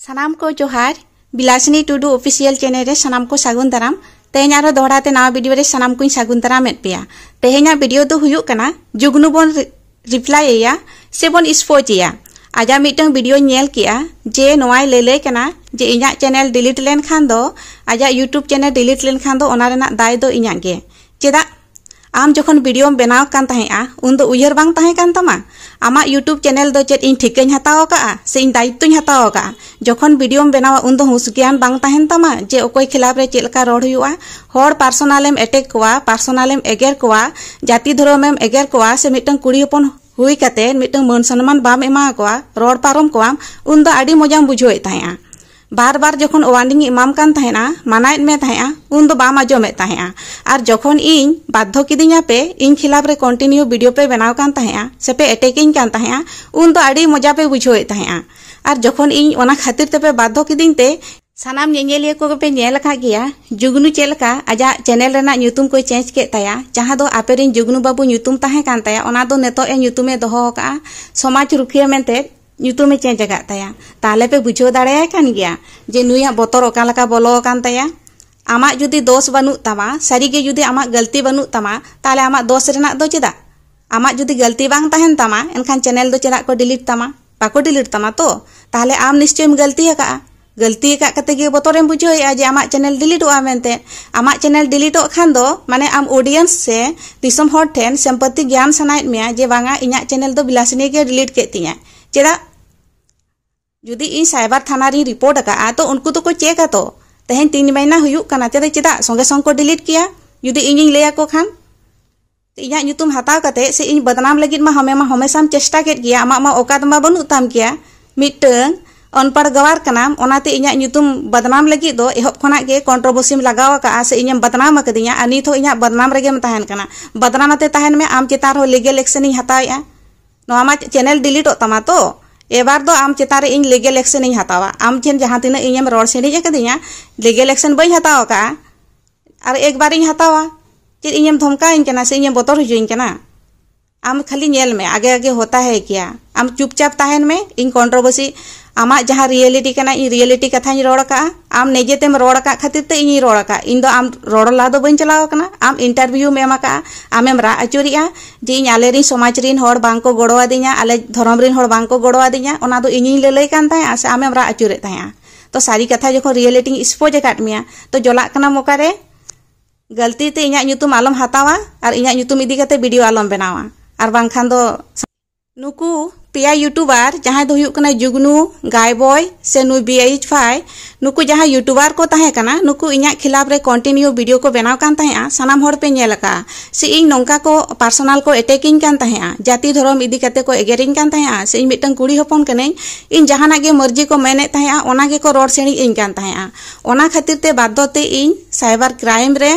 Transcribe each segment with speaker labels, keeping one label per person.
Speaker 1: सानाम को जोहार बिलासिनी Tudu official channel रे सानाम को सागुन दाराम तेहें आरो दोहराते नवा वीडियो रे सानाम को सागुन दाराम एत पेया। तेहें वीडियो दो हुयुक कना जुगनु बोन रिप्लाई या से बोन स्पोजिया आजा मिटंग वीडियो नेल किया जे नोवाय लेले कना जे इᱧᱟᱜ चैनल डिलीट लेन खान दो आजा यूट्यूब चैनल डिलीट लेन खान दो ओना रेना दाय दो इᱧाᱜ गे चेदा आम जखन वीडियो बनाव कान ताहेआ उन दो उयहर बांग ताहे कान तमा आमा यूट्यूब चैनल दो चेत इन ठिकाኝ हताव का से इन दायित्वኝ हताव का जखन वीडियो बनावा उन दो हुस ज्ञान बांग ताहेन तमा जे ओकोय खिलाफ रे चेलका रोड हुआ हर पर्सनलेम अटैक कोवा पर्सनलेम एगेर कोवा जाति धर्मएम एगेर कोवा से मिटंग कुड़ी हपन हुई कते मिटंग मान सम्मान बाम एमा कोवा रोड पारम कोवा उन दो आडी मजाम बुझोय ताहेआ बार बार जखन वार्निंग इमाम कान ताहेना मानायत में ताहेआ उन दो बाम आजोमेत ताहेआ आर जखन इन बाध्य किदिया पे इन खिलाफ रे कंटिन्यू वीडियो पे बनाव कान ताहेआ से पे अटैकिंग कान ताहेआ उन दो आडी मजा पे बुझोय ताहेआ आर जखन इन ओना खातिर ते पे बाध्य किदिन ते सानाम नेनेलिया को पे नेल का गया जुगनु चेलका आजा चैनल रेना न्यूतुम को चेंज के ताया जहां दो आपेरिन जुगनु बाबू न्यूतुम ताहे कान ताया ओना दो नेतो ए न्यूतुमे दोहो का समाज रुखिया मेनते न्यूतुमे चेंज का ताया ताले पे बुझो दाड़े कान गया जे नुया बोतर ओका लका बोलो कान ताया आमा जुदी दोष बनु तमा सारी गे जुदी आमा गलती बनु तमा ताले आमा दोष रेना दो चेदा आमा जुदी गलती बांग ताहेन तमा एनखान चैनल दो चेदा को डिलीट तमा बाको डिलीट तमा तो ताले आम निश्चय गलती का गलती कते गे बोतरेम बुझोया जे आमा चैनल डिलीटोआ मेनते आमा चैनल डिलीटो खान दो माने आम ऑडियंस से दिसम हर ठेन संपत्ति ज्ञान सनायत मेया जे बांगा इᱧाᱜ चैनल दो बिलासिनी गे डिलीट के तिया चेदा जुदी इन साइबर थाना री रिपोर्ट का तो उनको तो को चेक तो तेहें 3 महीना हुयुक कना चेदा संगे संग को डिलीट किया जुदी इᱧ लेया को खान इᱧाᱜ ᱧᱩᱛᱩᱢ हताव कते से इन बदनाम लगित मा हमेशा चेष्टा केट गया आमा मा औकात मा बनु ताम किया मिटंग अनपढ़ गवार कनाम ओनाते इᱧाᱜ ᱧᱩᱛᱩम बदनाम लगित दो एहब खना गे कंट्रोवर्सी में लगाव का से इñam बदनाम कदिया आ नित हो इᱧाᱜ बदनाम रेगे ताहेन कना बदनामते ताहेन में आम चेतार हो लीगल एक्शन इन हतावेआ नोआ मा चैनल डिलीट तमा तो एबार दो आम चेतारे इन लीगल एक्शन इन हतावा आम ठेन जहां तिना इñam रोड सेनिज कदिया लीगल एक्शन बई हताव का और एक बार इन हतावा चे इñam धमका इन कना से इñam बोतर हुजुइन कना आम खाली नेल में आगे आगे होता है क्या आम चुपचाप ताहेन में इन कंट्रोवर्सी आमा जहाँ रियलिटी कना इन रियलिटी कथा रोड़ का आम निजेतेम रोड़ का खातिर ते इन रोड़ का इन दो आम रोड़ ला दो बन चलाव कना आम इंटरव्यू में एमा का आमेम रा अचुरिया जे इन आले रिन समाज रिन होड़ बांग को गोड़वा दिया आले धर्म रिन होड़ बांग को गोड़वा दिया ओना दो इᱧ ललय कान ताया से आमेम रा अचुरे ताया तो सारी कथा जखन रियलिटी स्पोज काट मिया तो जला कना मोकारे गलती ते इᱧाᱜ ᱧᱩᱛᱩᱢ आलम हतावा और इᱧाᱜ ᱧᱩᱛᱩᱢ इदी कते वीडियो आलम बनावा और बांखान दो नुकु पिया यूट्यूबर जहां दो हुयुक कना जुगनु गाय बॉय से नु BH5 नुकु जहां यूट्यूबर को ताहे कना नुकु इᱧाᱜ खिलाफ रे कंटिन्यू वीडियो को बनाव कान ताहेआ सानाम होड़ पे नेल का से इन नोंका को पर्सनल को अटैकिंग कान ताहेआ जाति धर्म इदी कते को एगेरिंग कान ताहेआ से इन मिटंग कुड़ी हपन कने इन जहाना गे मर्जी को मेने ताहेआ ओना गे को रोड सेणी इन कान ताहेआ ओना खातिर ते बाध्यते इन साइबर क्राइम रे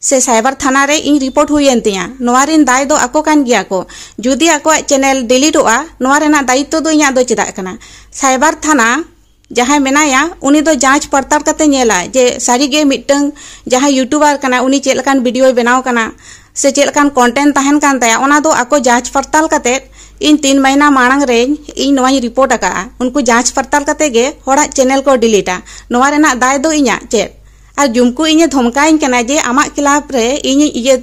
Speaker 1: से साइबर थाना रे इन रिपोर्ट हुयेन तिया नोवारिन दाय दो आको कान गिया को जुदी आको चैनल डिलीटोआ नोवा रेना दायित्व दो इᱧाᱜ दो चेदा कना साइबर थाना जहां मेनाया उनी दो जांच पड़ताल कते नेला जे सारी गे मिटंग जहां यूट्यूबर कना उनी चेलकान वीडियो बनाव कना से चेलकान कंटेंट ताहेन कान ताया ओना दो आको जांच पड़ताल कते इन 3 महीना मांग रे इन नोवा रिपोर्ट का उनको जांच पड़ताल कते गे होड़ा चैनल को डिलीटा नोवा रेना दाय दो इᱧाᱜ चेत और जुमकु इñe धमकाइन कना जे आमा खिलाफ रे इñe इये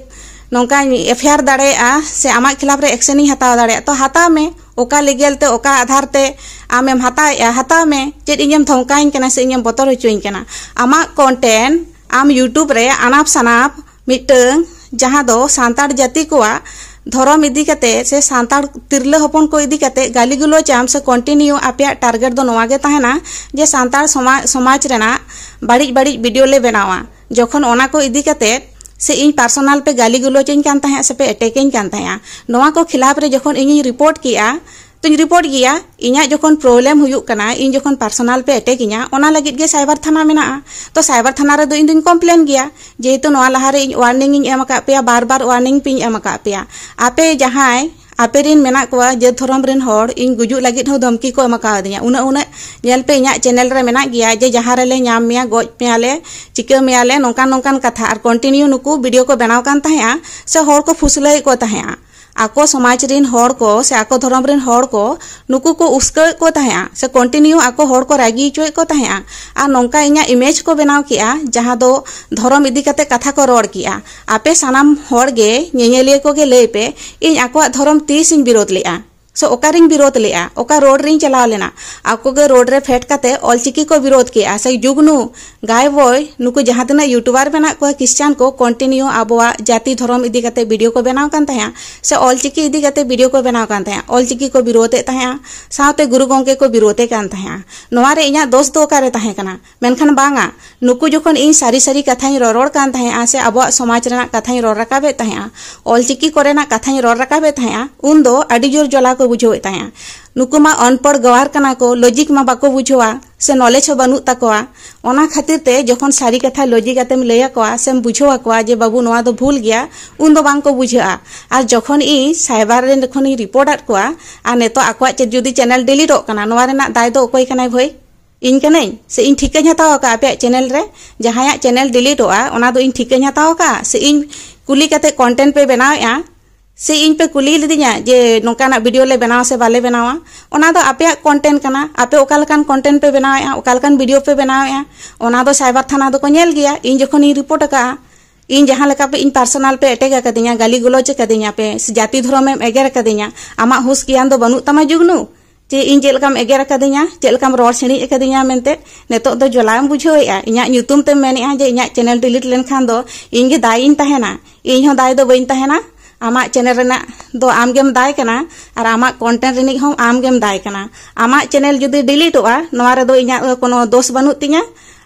Speaker 1: नोंका एफआईआर दाड़ेआ से आमा खिलाफ रे एक्शन इन हताव दाड़ेआ तो हताव में ओका लीगल ते ओका आधार ते आमेम हताव में जे इñem धमकाइन कना से इñem बोतर होचोइन कना आमा कंटेंट आम यूट्यूब रे अनाप सनाप मिटंग जहां दो सांताड़ जाति कोआ धर्म इदी कते से सांताड़ तिरले हपन को इदी कते गाली गुलो चाम से कंटिन्यू आपया टारगेट दो नोवा गे ताहेना जे सांताड़ समाज रेना बाड़ी वीडियो ले बनावा जखन ओना को इदी कते से इन पर्सनल पे गाली गुलो चेन कान ताहे से पे अटैकिंग कान ताया नोवा को खिलाफ रे जखन इᱧ रिपोर्ट किया तो रिपोर्ट किया इᱧाᱜ जखन प्रॉब्लम हुयुक कना इन जखन पर्सनल पे अटैक इᱧा ओना लगित गे साइबर थाना मेना तो साइबर थाना रे दो इन दिन कंप्लेन गया जेहेतु नोवा लहा रे वार्निंग इन एम का पेया बार बार वार्निंग पिन एम का पेया आपे जहां आपे रिन मेना कोआ जे धर्म रिन होड़ इन गुजु लगित हो धमकी को एम का दिया उना नेल पे इᱧाᱜ चैनल रे मेना गया जे जहां रे ले नाम मिया गोज पेयाले चिका मेयाले नोंकान नोंकान कथा और कंटिन्यू नुकु वीडियो को बनाव कान ताहेआ से होड़ को फुसलै को ताहेआ आको समाज रिन हर को से आको धर्म रिन हर को नुकु को उस्के को तहेआ से कंटिन्यू आको हर को रागी चोय को तहेआ आ नोंका इन्या इमेज को बनाव किया जहां दो धर्म इदी कते कथा को रोड किया आपे सानाम हर गे ñeñeliye को गे लय पे इन आको धर्म तीस इन विरोध लेआ सो ओकारिंग विरोध लेआ ओका रोड रिंग चलाव लेना आको गे रोड रे फेट कते ऑलचिकी को विरोध किया से जुगनु गाय बॉय नुकु जहां तना यूट्यूबर बना को क्रिश्चियन को कंटिन्यू आबोआ जाति धर्म इदी कते वीडियो को बनाव कान तया से ऑलचिकी इदी कते वीडियो को बनाव कान तया ऑलचिकी को विरोधे तया साथे गुरु गंगे को विरोधे कान तया नोवा रे इया दोस्त दो कारे तहे कना मेनखान बांगा नुकु जखन इन सारी सारी कथाई रोड कान तया से आबोआ समाज रेना कथाई रोड रकाबे तया ऑलचिकी कोरेना कथाई रोड रकाबे तया उन दो अडी जोर जला को बुझोए तया नुकु मा अनपढ़ गवार कना को लॉजिक मा बाको बुझोआ से नॉलेज हो बनु तकोआ ओना खातिर ते जखन सारी कथा लॉजिक आतेम लैया कोआ सेम बुझोआ कोआ जे बाबू नोआ दो भूल गया उन दो बांग को बुझा और जखन इ साइबर रे जखन इ रिपोर्ट आट कोआ आ नेतो आकोआ जुदी चैनल डिलीट हो कना नोआ रेना दाय दो कोई कनाय भई इन कनाई से इन ठिकाኝ हताव का आपे चैनल रे जहाया चैनल डिलीट होआ ओना दो इन ठिकाኝ हताव का से इन कुली कते कंटेंट पे बनाया से इन पे कुली लिदिया जे नोकाना वीडियो ले बनावा से बाले बनावा ओना दो आपे कंटेंट कना आपे ओकालकान कंटेंट पे बनावा ओकालकान वीडियो पे बनावा ओना दो साइबर थाना दो को नेल गया इन जखन इ रिपोर्ट का इन जहां लेका पे इन पर्सनल पे अटैक कदिया गाली गलोच कदिया पे जाति धर्म में एगेर कदिया आमा हुस कियान दो बनु तमा जुगनु जे इन जेलकाम एगेर कदिया जेलकाम रोड छेड़ी कदिया मेनते नेतो दो जलाम बुझोया इन्या ᱧᱩᱛᱩᱢ ते मेनिया जे इन्या चैनल डिलीट लेन खान दो इन गे दाय इन तहेना इन हो दाय दो बइन तहेना आमा चैनल रेना दो आमगेम दाय कना और आमा कंटेंट रेनी हम आमगेम दाय कना आमा चैनल जुदी डिलीट होआ नोवा रे दो इन्या कोनो दोष बनु तिया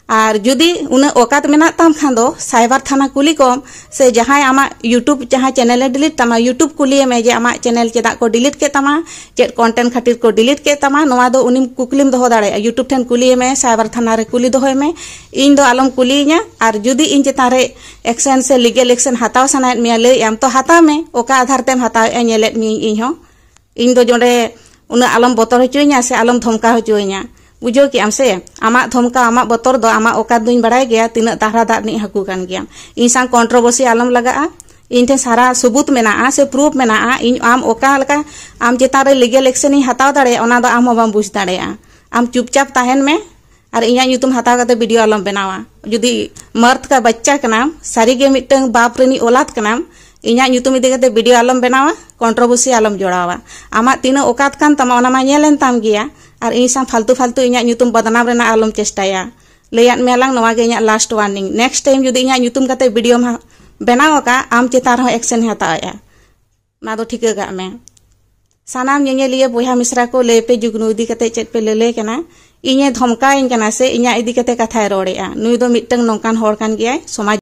Speaker 1: और जुदी उन औकात मेना ताम खान दो साइबर थाना कुली कम से जहां आमा यूट्यूब जहां चैनल डिलीट तमा यूट्यूब कुली में जे आमा चैनल चेदा को डिलीट के तमा चेट कंटेंट खातिर को डिलीट के तमा नोवा दो उनिम कुकलिम दो दाड़े यूट्यूब ठन कुली में साइबर थाना रे कुली दोय में इन दो आलम कुली냐 और जुदी इन चेता रे एक्शन से लीगल एक्शन हताव सनायत मिया ले एम तो हता में ओका आधार तेम हताव ए नेलेत मी इन हो इन दो जोंडे उन आलम बोतर होचोइ냐 से आलम धमका होचोइ냐 बुझो कि हमसे आमा धमका आमा बतर दो आमा ओका दुइन बड़ाय गया तीना दाहरा दाग नि हाकू कान गया इन सांग कंट्रोवर्सी आलम लगा इन थे सारा सबूत मेना से प्रूफ मेना इन आम ओका लका आम चेता रे लीगल एक्शन इ हताव दाड़े ओना दो आम बाम बुझ दाड़े आम चुपचाप ताहेन में और इया ᱧᱩᱛᱩᱢ हताव कते वीडियो आलम बनावा जुदी मर्द का बच्चा कनाम सारी गे मिटंग बाप रेनी औलाद कनाम इन्या ᱧᱩᱛᱩᱢ इदि कते वीडियो आलम बनावा कंट्रोवर्सी आलम जोड़ावा आमा तीना औकात कान तमा ओना मा नेलेन ताम गया और इन सा फालतू फालतू इन्या ᱧᱩᱛᱩᱢ बदनाम रेना आलम चेष्टाया लेयात मेलांग नवा गे इन्या लास्ट वार्निंग नेक्स्ट टाइम जुदी इन्या ᱧᱩᱛᱩᱢ कते वीडियो मा बनावा का आम चेता रहो एक्शन हताया ना दो ठिका गा में सानाम ñeñeliye बोया मिश्रा को ले पे जुगनु इदि कते चेत पे लेले कना इन्या धमका इन कना से इन्या इदि कते कथा रोड़ेआ नुई दो मिटंग नोंकान होड़ कान गया समाज